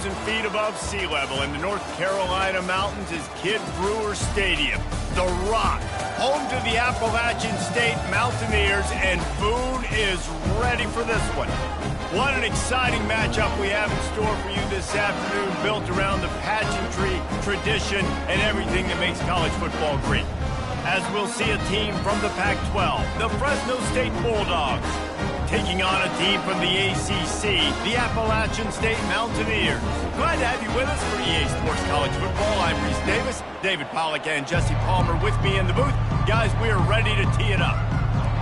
10,000 feet above sea level in the North Carolina mountains is Kidd Brewer Stadium. The Rock, home to the Appalachian State Mountaineers, and Boone is ready for this one. What an exciting matchup we have in store for you this afternoon, built around the pageantry, tradition, and everything that makes college football great. As we'll see a team from the Pac-12, the Fresno State Bulldogs, taking on a team from the ACC, the Appalachian State Mountaineers. Glad to have you with us for EA Sports College Football. I'm Reese Davis, David Pollack and Jesse Palmer with me in the booth. Guys, we are ready to tee it up.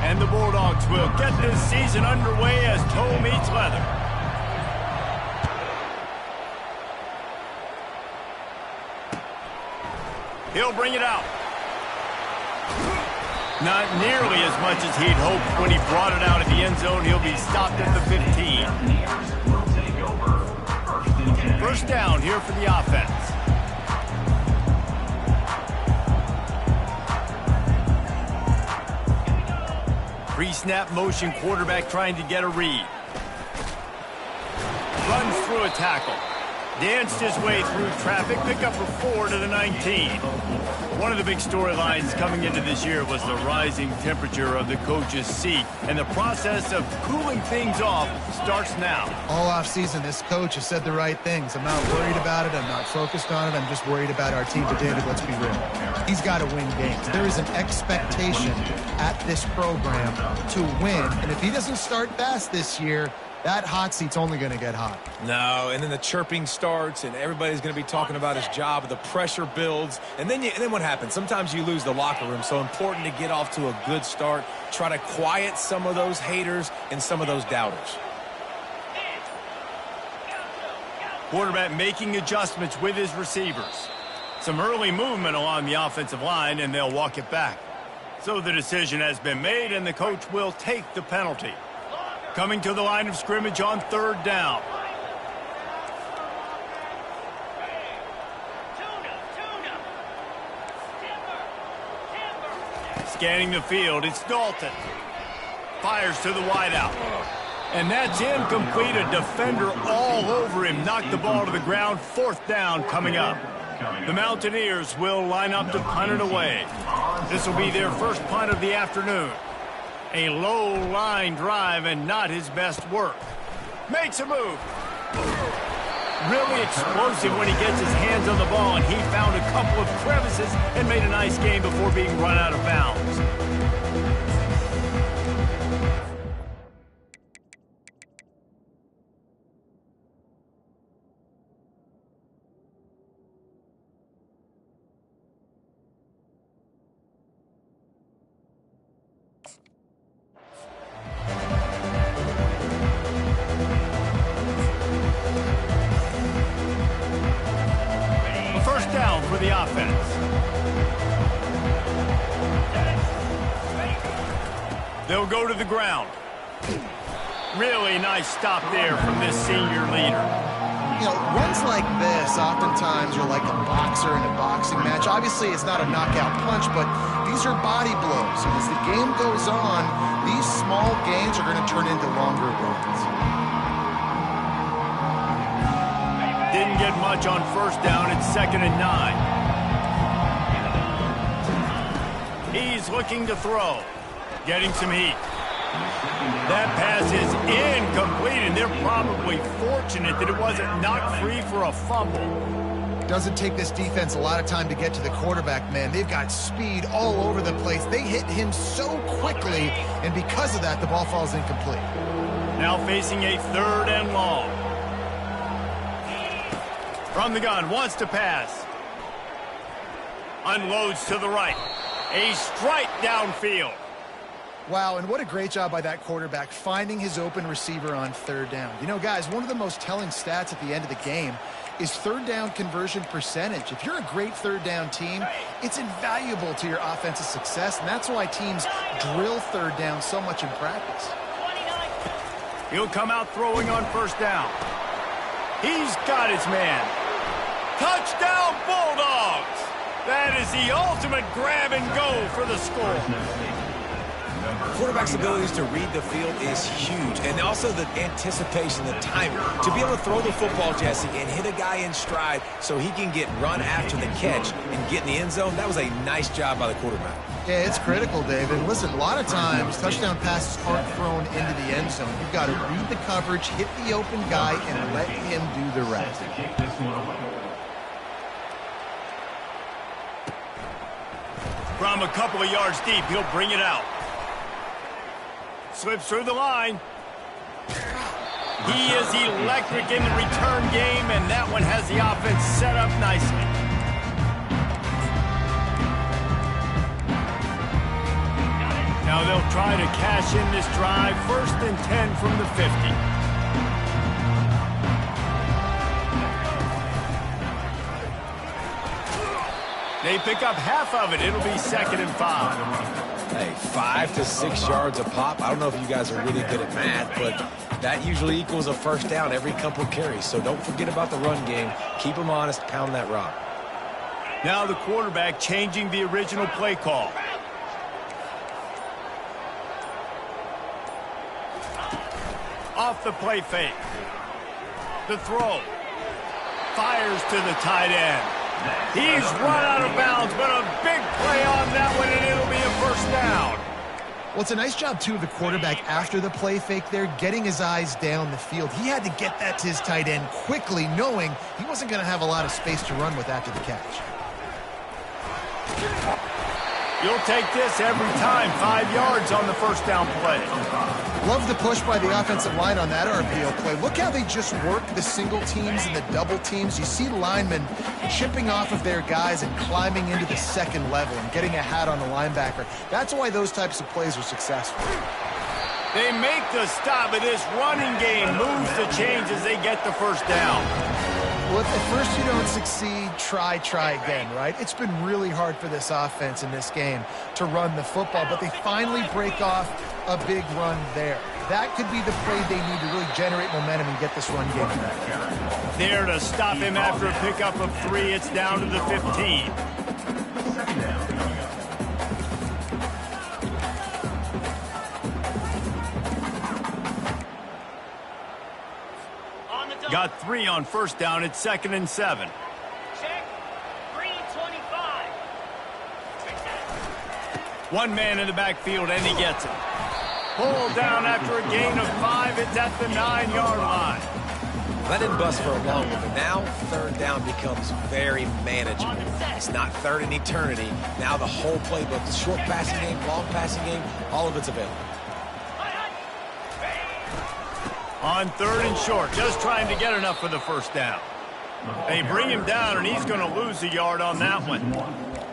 And the Bulldogs will get this season underway as toe meets leather. He'll bring it out. Not nearly as much as he'd hoped when he brought it out of the end zone. He'll be stopped at the 15. First down here for the offense. Pre-snap motion, quarterback trying to get a read. Runs through a tackle. Danced his way through traffic, pick up a 4 to the 19. One of the big storylines coming into this year was the rising temperature of the coach's seat, and the process of cooling things off starts now. All offseason, this coach has said the right things. I'm not worried about it. I'm not focused on it. I'm just worried about our team. But, David, let's be real. He's got to win games. There is an expectation at this program to win, and if he doesn't start fast this year, that hot seat's only going to get hot. No, and then the chirping starts, and everybody's going to be talking about his job. The pressure builds, and then what happens? Sometimes you lose the locker room. So important to get off to a good start. Try to quiet some of those haters and some of those doubters. Quarterback making adjustments with his receivers. Some early movement along the offensive line, and they'll walk it back. So the decision has been made, and the coach will take the penalty. Coming to the line of scrimmage on third down. Scanning the field, it's Dalton. Fires to the wideout. And that's incomplete. A defender all over him. Knocked the ball to the ground. Fourth down coming up. The Mountaineers will line up to punt it away. This will be their first punt of the afternoon. A low line drive and not his best work. Makes a move. Really explosive when he gets his hands on the ball, and he found a couple of crevices and made a nice game before being run out of bounds. For the offense. They'll go to the ground. Really nice stop there from this senior leader. You know, runs like this, oftentimes you're like a boxer in a boxing match. Obviously, it's not a knockout punch, but these are body blows. And as the game goes on, these small gains are going to turn into longer runs. Didn't get much on first down. It's 2nd and 9. He's looking to throw. Getting some heat. That pass is incomplete, and they're probably fortunate that it wasn't knocked free for a fumble. Doesn't take this defense a lot of time to get to the quarterback, man. They've got speed all over the place. They hit him so quickly, and because of that, the ball falls incomplete. Now facing a 3rd and long. From the gun, wants to pass. Unloads to the right. A strike downfield. Wow, and what a great job by that quarterback finding his open receiver on 3rd down. You know, guys, one of the most telling stats at the end of the game is 3rd down conversion percentage. If you're a great 3rd down team, it's invaluable to your offensive success, and that's why teams drill 3rd down so much in practice. He'll come out throwing on first down. He's got his man. Touchdown, Bulldogs! That is the ultimate grab and go for the score. quarterback's abilities to read the field is huge, and also the anticipation, the timing. To be able to throw the football, Jesse, and hit a guy in stride so he can get run after the catch and get in the end zone, that was a nice job by the quarterback. Yeah, it's critical, David. Listen, a lot of times touchdown passes aren't thrown into the end zone. You've got to read the coverage, hit the open guy, and let him do the rest. From a couple of yards deep, he'll bring it out. Slips through the line. He is electric in the return game, and that one has the offense set up nicely. Now they'll try to cash in this drive. 1st and 10 from the 50. They pick up half of it. It'll be 2nd and 5. Hey, 5 to 6 yards a pop. I don't know if you guys are really good at math, but that usually equals a first down every couple carries. So don't forget about the run game. Keep them honest. Pound that rock. Now the quarterback changing the original play call. Off the play fake. The throw. Fires to the tight end. He's run out of bounds, but a big play on that one, and it'll be a first down. Well, it's a nice job, too, of the quarterback after the play fake there, getting his eyes down the field. He had to get that to his tight end quickly, knowing he wasn't going to have a lot of space to run with after the catch. You'll take this every time. 5 yards on the first down play. Love the push by the offensive line on that RPO play. Look how they just work the single teams and the double teams. You see linemen chipping off of their guys and climbing into the second level and getting a hat on the linebacker. That's why those types of plays are successful. They make the stop, but this running game moves the chains as they get the first down. Well, if at first you don't succeed, try again, right? It's been really hard for this offense in this game to run the football, but they finally break off a big run there. That could be the play they need to really generate momentum and get this run game back. There to stop him after a pickup of 3. It's down to the 15. Got 3 on first down. It's 2nd and 7. Check. 3:25. One man in the backfield, and he gets it. Pulled down after a gain of 5. It's at the 9-yard line. That didn't bust for a long one, but now 3rd down becomes very manageable. It's not 3rd in eternity. Now the whole playbook, short passing game, long passing game, all of it's available. On 3rd and short, just trying to get enough for the first down. They bring him down, and he's going to lose a yard on that one.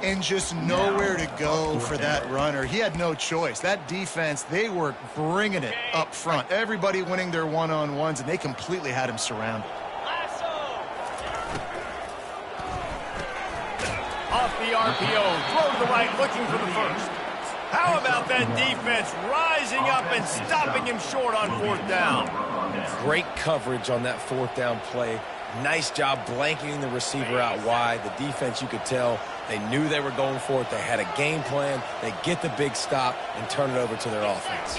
And just nowhere to go for that runner. He had no choice. That defense, they were bringing it up front. Everybody winning their one-on-ones, and they completely had him surrounded. Off the RPO, throw to the right, looking for the first. How about that defense rising up and stopping him short on 4th down? Great coverage on that 4th down play. Nice job blanketing the receiver out wide. The defense, you could tell, they knew they were going for it. They had a game plan. They get the big stop and turn it over to their offense.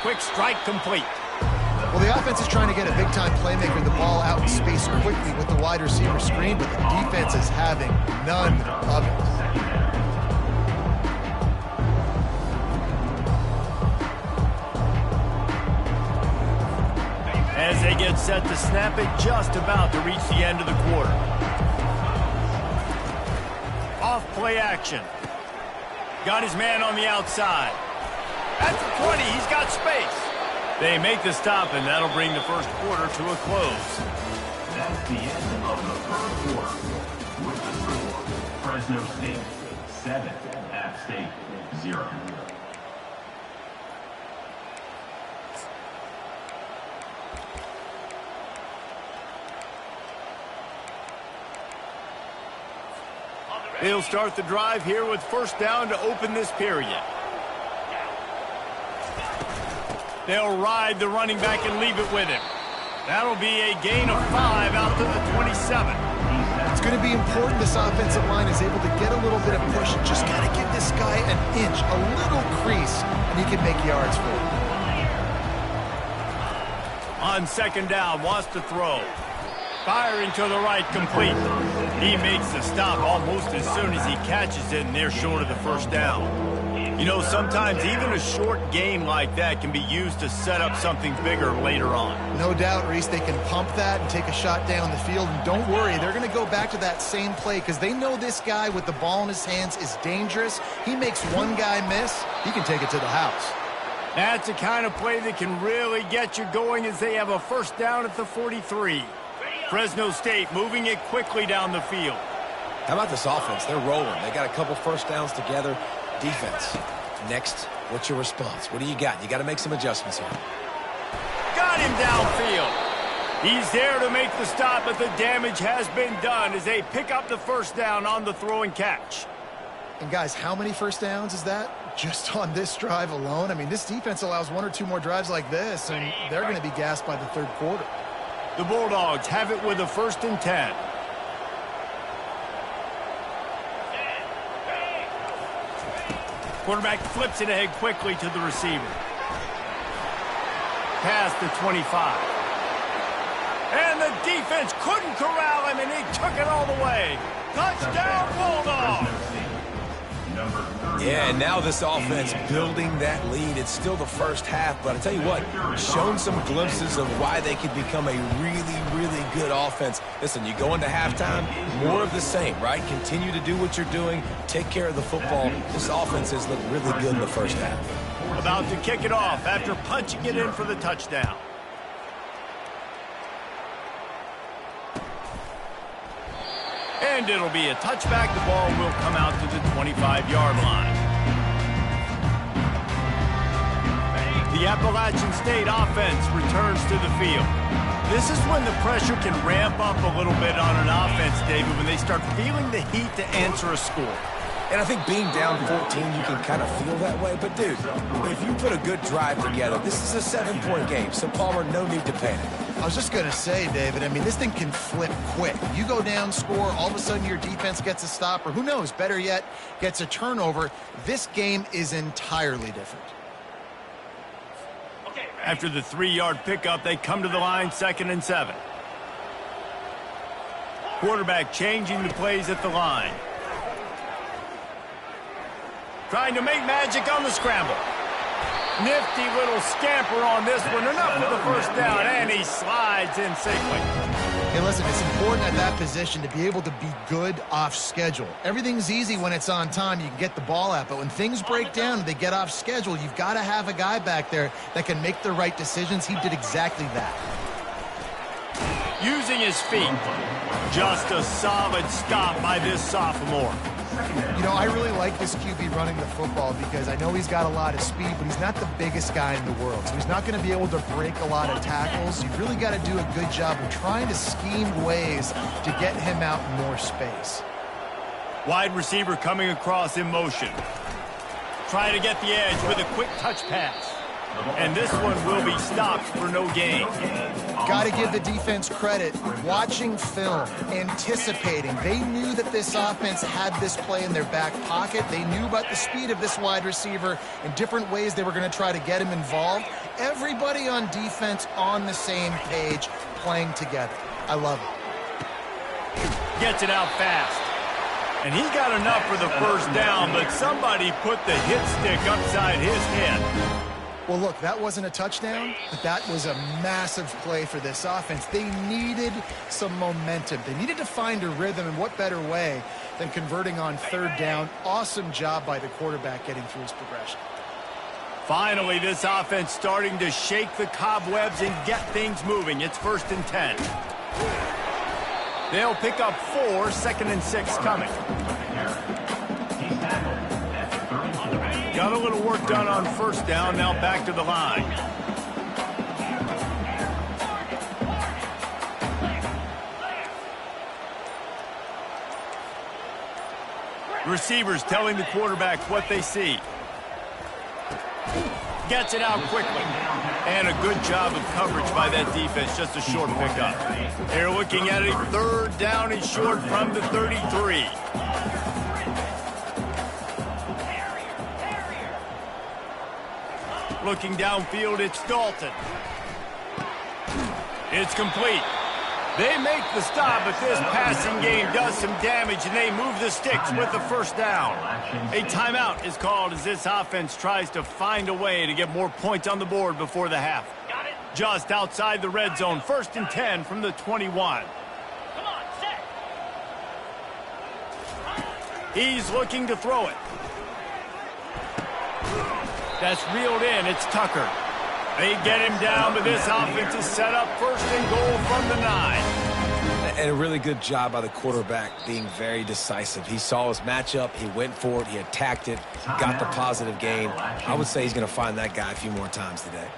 Quick strike complete. Well, the offense is trying to get a big-time playmaker the ball out in space quickly with the wide receiver screen, but the defense is having none of it. As they get set to snap it, just about to reach the end of the quarter. Off play action. Got his man on the outside. At the 20, he's got space. They make the stop, and that'll bring the first quarter to a close. That's the end of the first quarter. With the score, Fresno State 7, App State 0. They'll start the drive here with first down to open this period. They'll ride the running back and leave it with him. That'll be a gain of 5 out to the 27. It's going to be important this offensive line is able to get a little bit of push. Just got to give this guy an inch, a little crease, and he can make yards for it. On second down, wants to throw. Firing to the right, complete. He makes the stop almost as soon as he catches it, and they're short of the first down. You know, sometimes even a short game like that can be used to set up something bigger later on. No doubt, Reese, they can pump that and take a shot down the field. And don't worry, they're going to go back to that same play because they know this guy with the ball in his hands is dangerous. He makes one guy miss, he can take it to the house. That's the kind of play that can really get you going as they have a first down at the 43. Fresno State moving it quickly down the field. How about this offense? They're rolling. They got a couple first downs together. Defense. Next, what's your response? What do you got? You got to make some adjustments here. Got him downfield. He's there to make the stop, but the damage has been done as they pick up the first down on the throw and catch. And guys, how many first downs is that? Just on this drive alone? I mean, this defense allows one or two more drives like this, and they're going to be gassed by the third quarter. The Bulldogs have it with a 1st and 10. Quarterback flips it ahead quickly to the receiver. Past the 25. And the defense couldn't corral him, and he took it all the way. Touchdown, Bulldogs! Yeah, and now this offense building that lead. It's still the first half, but I tell you what, shown some glimpses of why they could become a really, really good offense. Listen, you go into halftime, more of the same, right? Continue to do what you're doing, take care of the football. This offense has looked really good in the first half. About to kick it off after punching it in for the touchdown. And it'll be a touchback. The ball will come out to the 25-yard line. The Appalachian State offense returns to the field. This is when the pressure can ramp up a little bit on an offense, David, when they start feeling the heat to answer a score. And I think being down 14, you can kind of feel that way. But, dude, if you put a good drive together, this is a 7-point game. So, Palmer, no need to panic. I was just going to say, David, I mean, this thing can flip quick. You go down, score, all of a sudden your defense gets a stop, or who knows, better yet, gets a turnover. This game is entirely different. After the 3-yard pickup, they come to the line, 2nd and 7. Quarterback changing the plays at the line. Trying to make magic on the scramble. Nifty little scamper on this one. Enough with the first down, and he slides in safely. Hey, listen, it's important at that position to be able to be good off schedule. Everything's easy when it's on time. You can get the ball out, but when things break down and they get off schedule, you've got to have a guy back there that can make the right decisions. He did exactly that. Using his feet. Just a solid stop by this sophomore. You know, I really like this QB running the football because I know he's got a lot of speed, but he's not the biggest guy in the world. So he's not going to be able to break a lot of tackles. You've really got to do a good job of trying to scheme ways to get him out in more space. Wide receiver coming across in motion. Trying to get the edge with a quick touch pass. And this one will be stopped for no gain. Got to give the defense credit. Watching film, anticipating. They knew that this offense had this play in their back pocket. They knew about the speed of this wide receiver and different ways they were going to try to get him involved. Everybody on defense on the same page, playing together. I love it. Gets it out fast. And he got enough for the first down, but somebody put the hit stick upside his head. Well, look, that wasn't a touchdown, but that was a massive play for this offense. They needed some momentum. They needed to find a rhythm, and what better way than converting on 3rd down. Awesome job by the quarterback getting through his progression. Finally, this offense starting to shake the cobwebs and get things moving. It's 1st and 10. They'll pick up 4, 2nd and 6 coming. Got a little work done on 1st down, now back to the line. Receivers telling the quarterback what they see. Gets it out quickly. And a good job of coverage by that defense, just a short pickup. They're looking at a third down and short from the 33. Looking downfield, it's Dalton. It's complete. They make the stop, but this passing game does some damage, and they move the sticks with the first down. A timeout is called as this offense tries to find a way to get more points on the board before the half. Just outside the red zone, 1st and 10 from the 21. Come on, set. He's looking to throw it. That's reeled in. It's Tucker. They get him down, but this offense is set up 1st and goal from the 9. And a really good job by the quarterback being very decisive. He saw his matchup. He went for it. He attacked it. Got the positive gain. I would say he's going to find that guy a few more times today.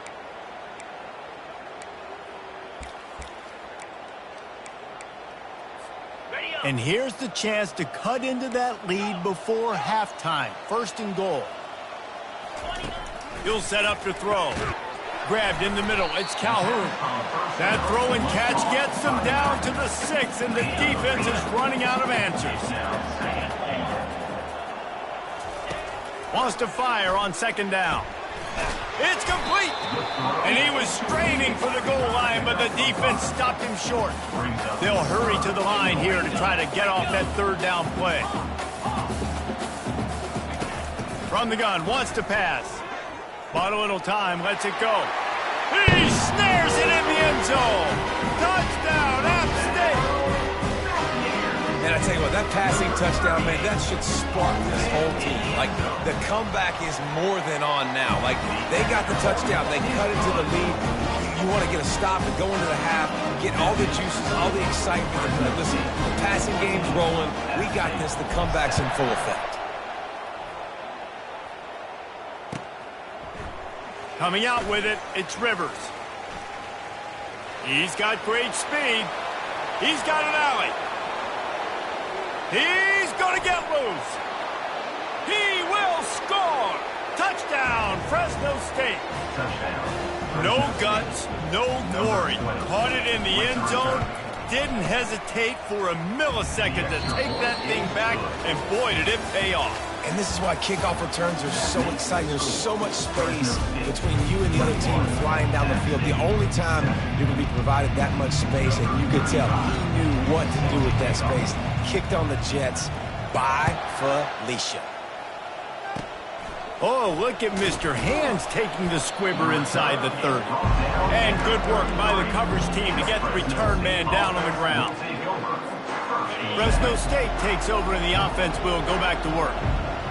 And here's the chance to cut into that lead before halftime. 1st and goal. He'll set up to throw. Grabbed in the middle. It's Calhoun. That throw and catch gets them down to the 6, and the defense is running out of answers. Wants to fire on 2nd down. It's complete. And he was straining for the goal line, but the defense stopped him short. They'll hurry to the line here to try to get off that 3rd down play. From the gun, wants to pass. Bought a little time, lets it go. He snares it in the end zone. Touchdown, App State. And I tell you what, that passing touchdown, man, that should spark this whole team. Like, the comeback is more than on now. Like, they got the touchdown. They cut into the lead. You want to get a stop and go into the half, get all the juices, all the excitement. And listen, the passing game's rolling. We got this. The comeback's in full effect. Coming out with it, it's Rivers. He's got great speed. He's got an alley. He's going to get loose. He will score. Touchdown, Fresno State. No guts, no glory. Caught it in the end zone. Didn't hesitate for a millisecond to take that thing back, and boy, did it pay off. And this is why kickoff returns are so exciting. There's so much space between you and the other team flying down the field. The only time you're going to be provided that much space, and you could tell he knew what to do with that space. Kicked on the Jets. Bye, Felicia. Oh, look at Mr. Hands taking the squibber inside the 30. And good work by the coverage team to get the return man down on the ground. Fresno State takes over and the offense will go back to work.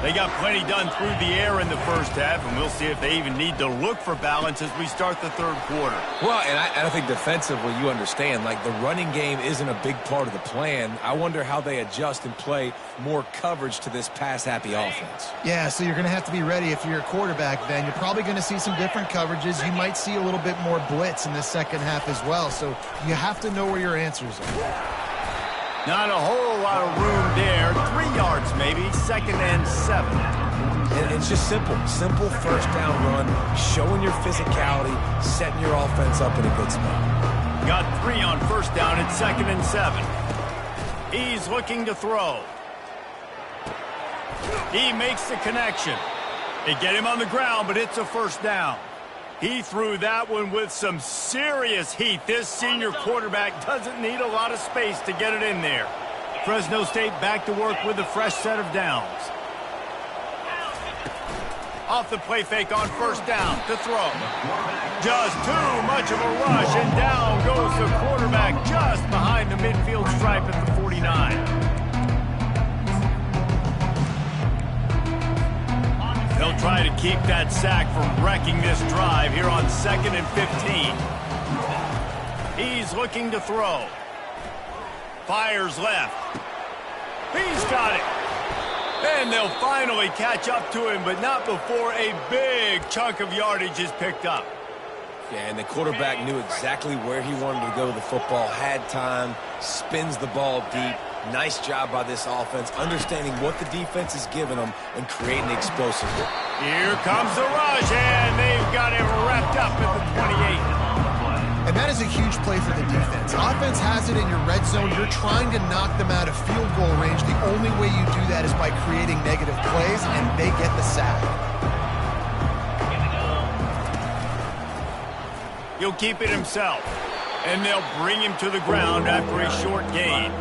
They got plenty done through the air in the 1st half, and we'll see if they even need to look for balance as we start the 3rd quarter. Well, and I think defensively, you understand, like the running game isn't a big part of the plan. I wonder how they adjust and play more coverage to this pass-happy offense. Yeah, so you're going to have to be ready if you're a quarterback then. You're probably going to see some different coverages. You might see a little bit more blitz in the 2nd half as well, so you have to know where your answers are. Not a whole lot of room there. 3 yards maybe, 2nd and 7. And it's just simple 1st down run, showing your physicality, setting your offense up in a good spot. Got 3 on 1st down at 2nd and 7. He's looking to throw. He makes the connection. They get him on the ground, but it's a 1st down. He threw that one with some serious heat. This senior quarterback doesn't need a lot of space to get it in there. Fresno State back to work with a fresh set of downs. Off the play fake on 1st down to throw. Just too much of a rush, and down goes the quarterback just behind the midfield stripe at the 49. They'll try to keep that sack from wrecking this drive here on 2nd and 15. He's looking to throw. Fires left. He's got it. And they'll finally catch up to him, but not before a big chunk of yardage is picked up. Yeah, and the quarterback knew exactly where he wanted to go with the football, had time, spins the ball deep, Nice job by this offense, understanding what the defense is giving them and creating explosives. Here comes the rush, and they've got it wrapped up at the 28. And that is a huge play for the defense. Offense has it in your red zone. You're trying to knock them out of field goal range. The only way you do that is by creating negative plays, and they get the sack. He'll keep it himself, and they'll bring him to the ground after a short gain.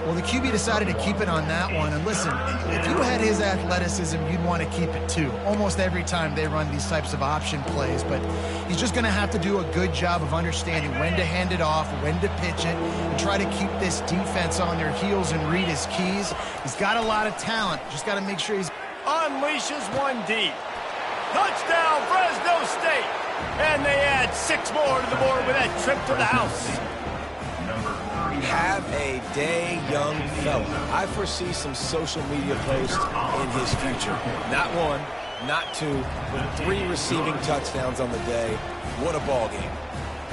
Well, the QB decided to keep it on that one. And listen, if you had his athleticism, you'd want to keep it too. Almost every time they run these types of option plays. But he's just going to have to do a good job of understanding when to hand it off, when to pitch it, and try to keep this defense on their heels and read his keys. He's got a lot of talent. Just got to make sure he's... Unleashes one deep. Touchdown, Fresno State. And they add 6 more to the board with that trip to the house. Have a day, young fella. I foresee some social media posts in his future. Not 1, not 2, but 3 receiving touchdowns on the day. What a ball game.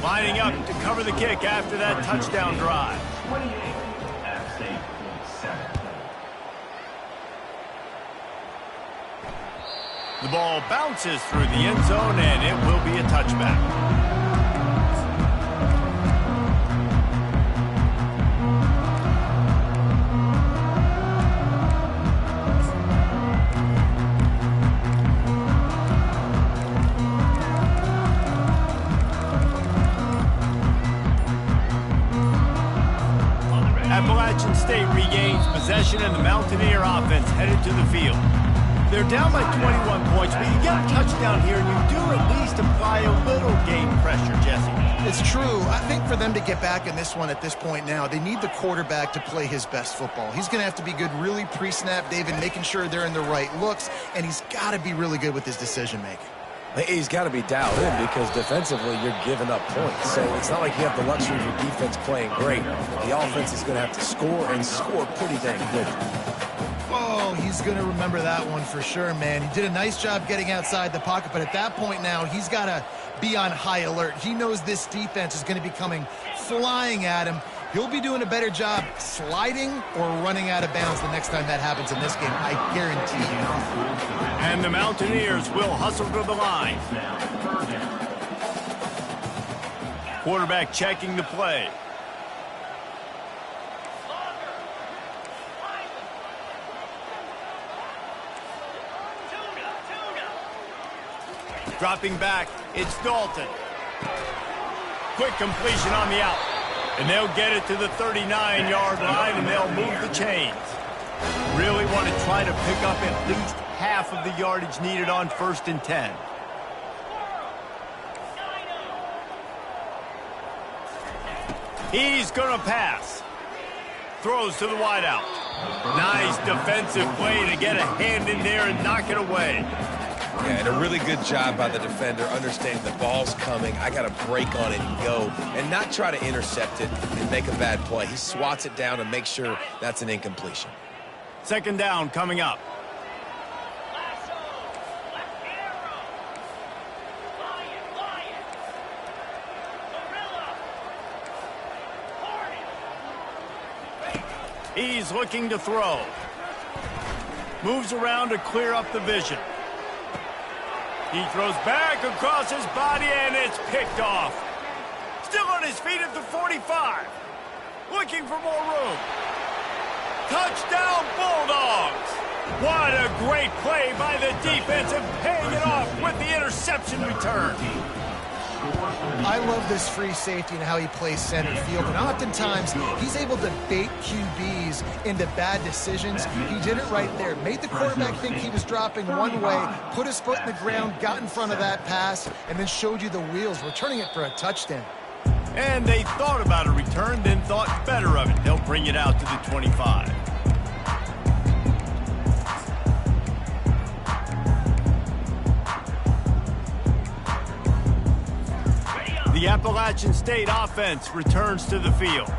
Lining up to cover the kick after that touchdown drive. 28, App State 7. The ball bounces through the end zone, and it will be a touchback. Appalachian State regains possession, and the Mountaineer offense headed to the field. They're down by 21 points, but you get a touchdown here, and you do at least apply a little game pressure, Jesse. It's true. I think for them to get back in this one at this point now, they need the quarterback to play his best football. He's going to have to be good really pre-snap, David, making sure they're in the right looks, and he's got to be really good with his decision-making. He's got to be dialed in because defensively you're giving up points. So it's not like you have the luxury of your defense playing great. The offense is going to have to score and score pretty dang good. Oh, he's going to remember that one for sure, man. He did a nice job getting outside the pocket, but at that point now, he's got to be on high alert. He knows this defense is going to be coming flying at him. He'll be doing a better job sliding or running out of bounds the next time that happens in this game, I guarantee you. And the Mountaineers will hustle to the line. Quarterback checking the play. Dropping back, it's Dalton. Quick completion on the out. And they'll get it to the 39-yard line, and they'll move the chains. Really want to try to pick up at least half of the yardage needed on 1st and 10. He's going to pass. Throws to the wideout. Nice defensive play to get a hand in there and knock it away. Yeah, and a really good job by the defender understanding the ball's coming. I got to break on it and go and not try to intercept it and make a bad play. He swats it down and makes sure that's an incompletion. 2nd down coming up. He's looking to throw. Moves around to clear up the vision. He throws back across his body, and it's picked off. Still on his feet at the 45. Looking for more room. Touchdown, Bulldogs. What a great play by the defense and paying it off with the interception return. I love this free safety and how he plays center field. And oftentimes, he's able to bait QBs into bad decisions. He did it right there. Made the quarterback think he was dropping one way, put his foot in the ground, got in front of that pass, and then showed you the wheels, returning it for a touchdown. And they thought about a return, then thought better of it. They'll bring it out to the 25. The Appalachian State offense returns to the field.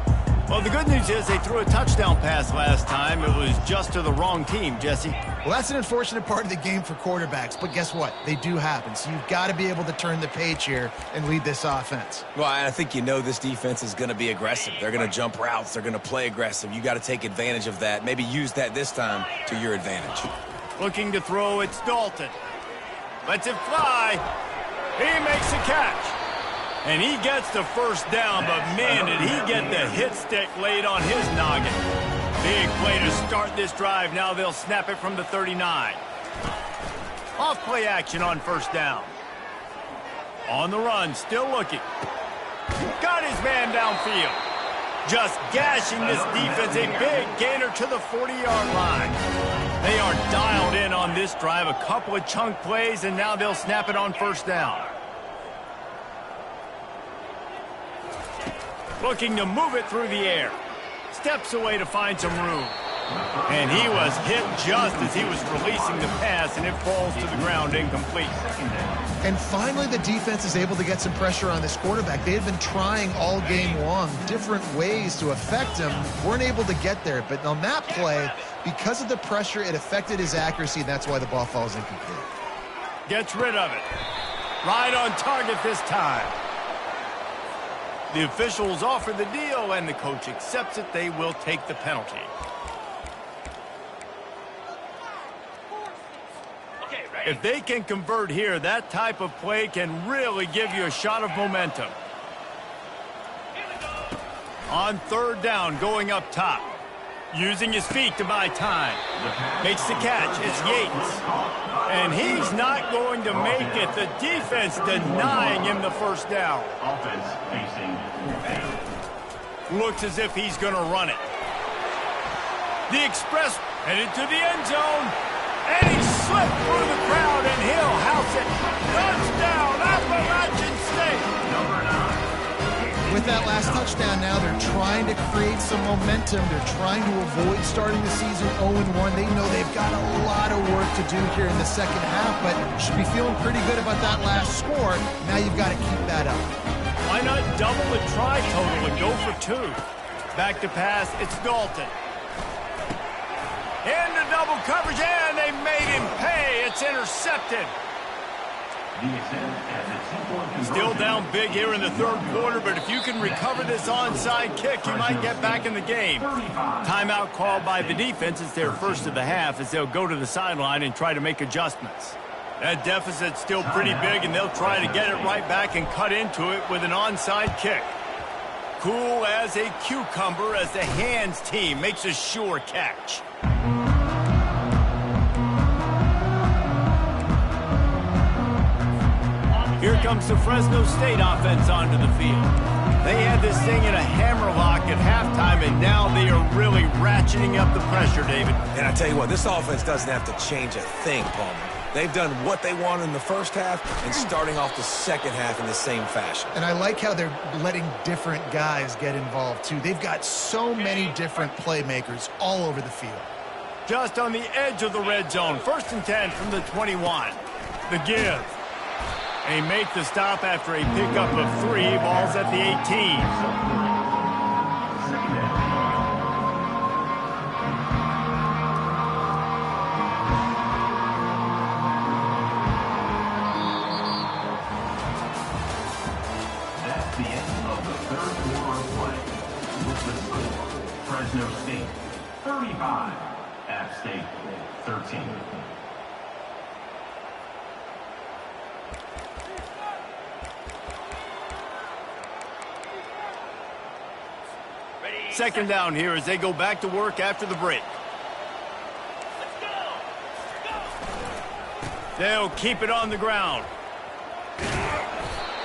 Well, the good news is they threw a touchdown pass last time. It was just to the wrong team, Jesse. Well, that's an unfortunate part of the game for quarterbacks, but guess what? They do happen, so you've got to be able to turn the page here and lead this offense. Well, I think you know this defense is going to be aggressive. They're going to jump routes. They're going to play aggressive. You got to take advantage of that. Maybe use that this time to your advantage. Looking to throw, it's Dalton. Lets it fly. He makes a catch. And he gets the first down, but man, did he get the hit stick laid on his noggin. Big play to start this drive. Now they'll snap it from the 39. Off play action on first down. On the run, still looking. Got his man downfield. Just gashing this defense, a big gainer to the 40-yard line. They are dialed in on this drive, a couple of chunk plays, and now they'll snap it on first down. Looking to move it through the air. Steps away to find some room. And he was hit just as he was releasing the pass, and it falls to the ground incomplete. And finally, the defense is able to get some pressure on this quarterback. They had been trying all game long different ways to affect him. Weren't able to get there. But on that play, because of the pressure, it affected his accuracy, and that's why the ball falls incomplete. Gets rid of it. Right on target this time. The officials offer the deal, and the coach accepts it. They will take the penalty. If they can convert here, that type of play can really give you a shot of momentum. On third down, going up top. Using his feet to buy time. Makes the catch. It's Yates. And he's not going to make it. The defense denying him the first down. Offense facing Looks as if he's going to run it. The express headed to the end zone. And he slipped through the crowd, and he'll house it. Touchdown, Appalachian State. number 9. With that last touchdown now, they're trying to create some momentum. They're trying to avoid starting the season 0-1. They know they've got a lot of work to do here in the second half, but should be feeling pretty good about that last score. Now you've got to keep that up. Why not double the try total and go for 2? Back to pass, it's Dalton. Into double coverage, and they made him pay. It's intercepted. Still down big here in the third quarter, but if you can recover this onside kick, you might get back in the game. Timeout called by the defense. It's their first of the half as they'll go to the sideline and try to make adjustments. That deficit's still pretty big, and they'll try to get it right back and cut into it with an onside kick. Cool as a cucumber as the hands team makes a sure catch. Here comes the Fresno State offense onto the field. They had this thing in a hammerlock at halftime, and now they are really ratcheting up the pressure, David. And I tell you what, this offense doesn't have to change a thing, Palmer. They've done what they wanted in the first half and starting off the second half in the same fashion. And I like how they're letting different guys get involved, too. They've got so many different playmakers all over the field. Just on the edge of the red zone. 1st and 10 from the 21. The give. They make the stop after a pickup of 3. Ball's at the 18. That's the end of the third quarter of play. With the score, Fresno State 35, App State 13. Second down here as they go back to work after the break. They'll keep it on the ground.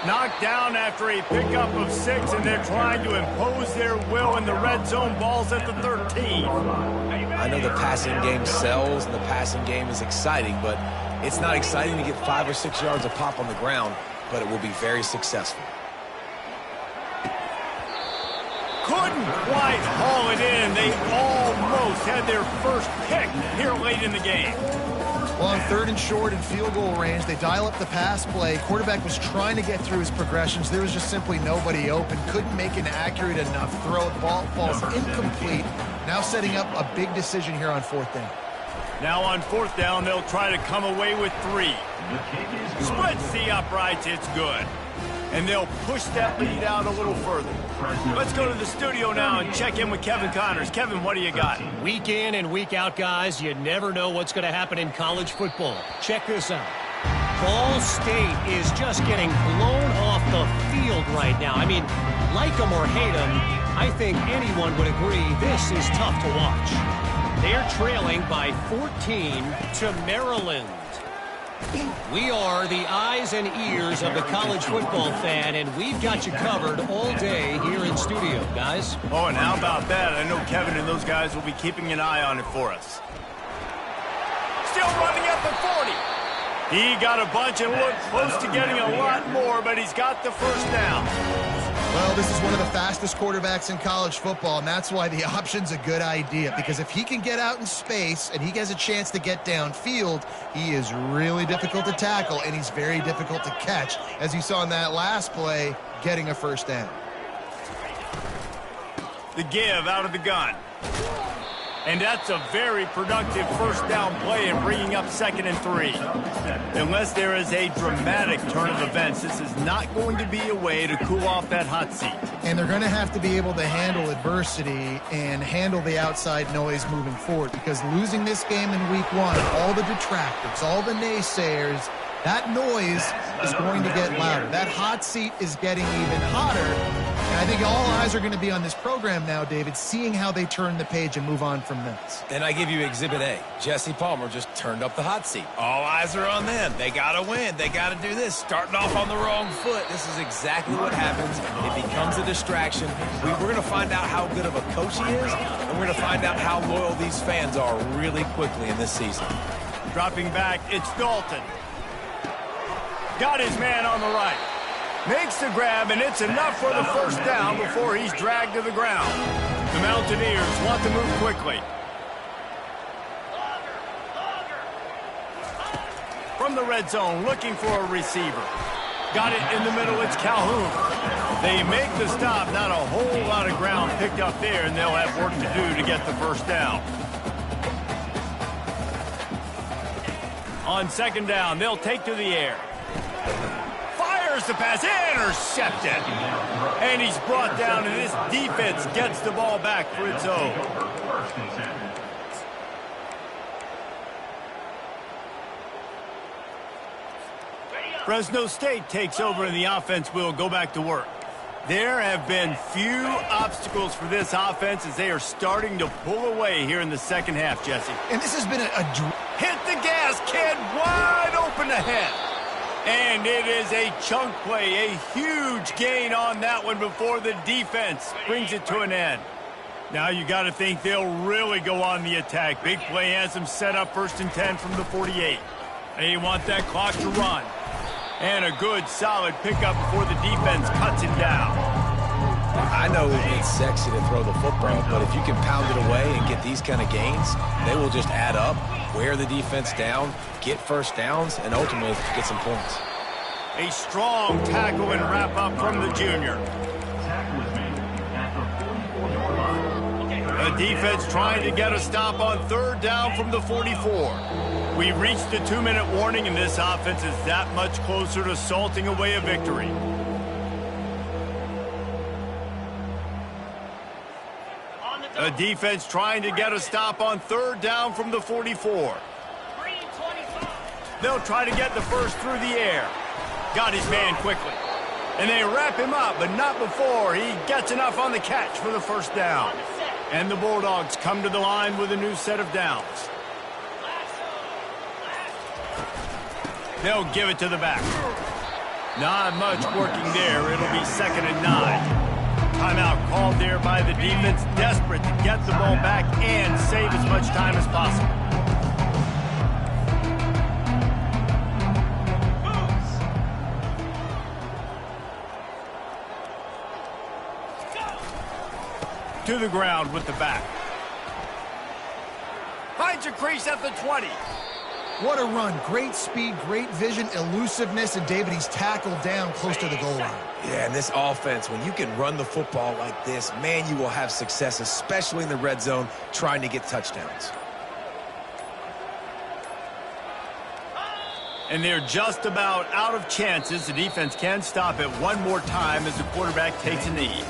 Knocked down after a pickup of 6, and they're trying to impose their will in the red zone. Ball's at the 13. I know the passing game sells and the passing game is exciting, but it's not exciting to get 5 or 6 yards of pop on the ground, but it will be very successful. Couldn't quite haul it in. They almost had their first pick here late in the game. Well, on 3rd and short and field goal range, they dial up the pass play. Quarterback was trying to get through his progressions. There was just simply nobody open. Couldn't make an accurate enough throw. Ball falls incomplete. Now setting up a big decision here on 4th down. Now on 4th down, they'll try to come away with 3. Splits the uprights. It's good. And they'll push that lead out a little further. Let's go to the studio now and check in with Kevin Connors. Kevin, what do you got? Week in and week out, guys, you never know what's going to happen in college football. Check this out. Ball State is just getting blown off the field right now. I mean, like them or hate them, I think anyone would agree this is tough to watch. They're trailing by 14 to Maryland. We are the eyes and ears of the college football fan, and we've got you covered all day here in studio, guys. Oh, and how about that? I know Kevin and those guys will be keeping an eye on it for us. Still running at the 40. He got a bunch and looked close to getting a lot more, but he's got the first down. Well, this is one of the fastest quarterbacks in college football, and that's why the option's a good idea, because if he can get out in space and he has a chance to get downfield, he is really difficult to tackle, and he's very difficult to catch, as you saw in that last play, getting a first down. The give out of the gun. And that's a very productive first down play in bringing up 2nd and 3. Unless there is a dramatic turn of events, this is not going to be a way to cool off that hot seat. And they're going to have to be able to handle adversity and handle the outside noise moving forward, because losing this game in week 1, all the detractors, all the naysayers, that noise is going to get louder. That hot seat is getting even hotter. And I think all eyes are going to be on this program now, David, seeing how they turn the page and move on from this. And I give you Exhibit A. Jesse Palmer just turned up the hot seat. All eyes are on them. They got to win. They got to do this. Starting off on the wrong foot. This is exactly what happens. It becomes a distraction. We're going to find out how good of a coach he is, and we're going to find out how loyal these fans are really quickly in this season. Dropping back, it's Dalton. Got his man on the right. Makes the grab, and it's enough for the first down before he's dragged to the ground. The Mountaineers want to move quickly. From the red zone, looking for a receiver. Got it in the middle, it's Calhoun. They make the stop, not a whole lot of ground picked up there, and they'll have work to do to get the first down. On 2nd down, they'll take to the air. Fires the pass, intercepted. And he's brought down, and this defense gets the ball back for its own. Fresno State takes over, and the offense will go back to work. There have been few obstacles for this offense as they are starting to pull away here in the second half, Jesse. And this has been hit the gas, kid, wide open ahead. And it is a chunk play, a huge gain on that one before the defense brings it to an end. Now you got to think they'll really go on the attack. Big play has them set up 1st and 10 from the 48. They want that clock to run. And a good, solid pickup before the defense cuts it down. I know it's sexy to throw the football, but if you can pound it away and get these kind of gains, they will just add up, wear the defense down, get first downs, and ultimately get some points. A strong tackle and wrap up from the junior. The defense trying to get a stop on 3rd down from the 44. We reached the 2-minute warning, and this offense is that much closer to salting away a victory. A defense trying to get a stop on 3rd down from the 44. They'll try to get the first through the air. Got his man quickly. And they wrap him up, but not before he gets enough on the catch for the first down. And the Bulldogs come to the line with a new set of downs. They'll give it to the back. Not much working there. It'll be 2nd and 9. Timeout called there by the defense, desperate to get the ball back and save as much time as possible. To the ground with the back. Finds a crease at the 20. What a run. Great speed, great vision, elusiveness, and David, he's tackled down close to the goal line. Yeah, and this offense, when you can run the football like this, man, you will have success, especially in the red zone, trying to get touchdowns. And they're just about out of chances. The defense can stop it one more time as the quarterback takes a knee.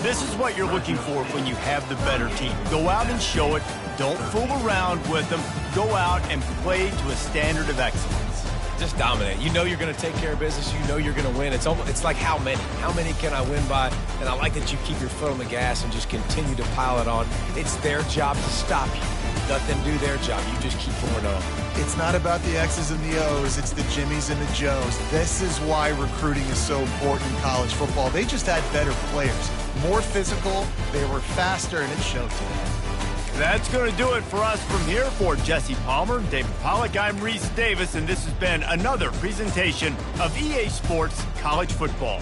This is what you're looking for when you have the better team. Go out and show it. Don't fool around with them. Go out and play to a standard of excellence. Just dominate. You know you're going to take care of business. You know you're going to win. It's like how many? How many can I win by? And I like that you keep your foot on the gas and just continue to pile it on. It's their job to stop you. Let them do their job. You just keep going on. It's not about the X's and the O's. It's the Jimmies and the Joes. This is why recruiting is so important in college football. They just had better players. More physical. They were faster, and it showed today. That's going to do it for us from here. For Jesse Palmer, David Pollack, I'm Reese Davis, and this has been another presentation of EA Sports College Football.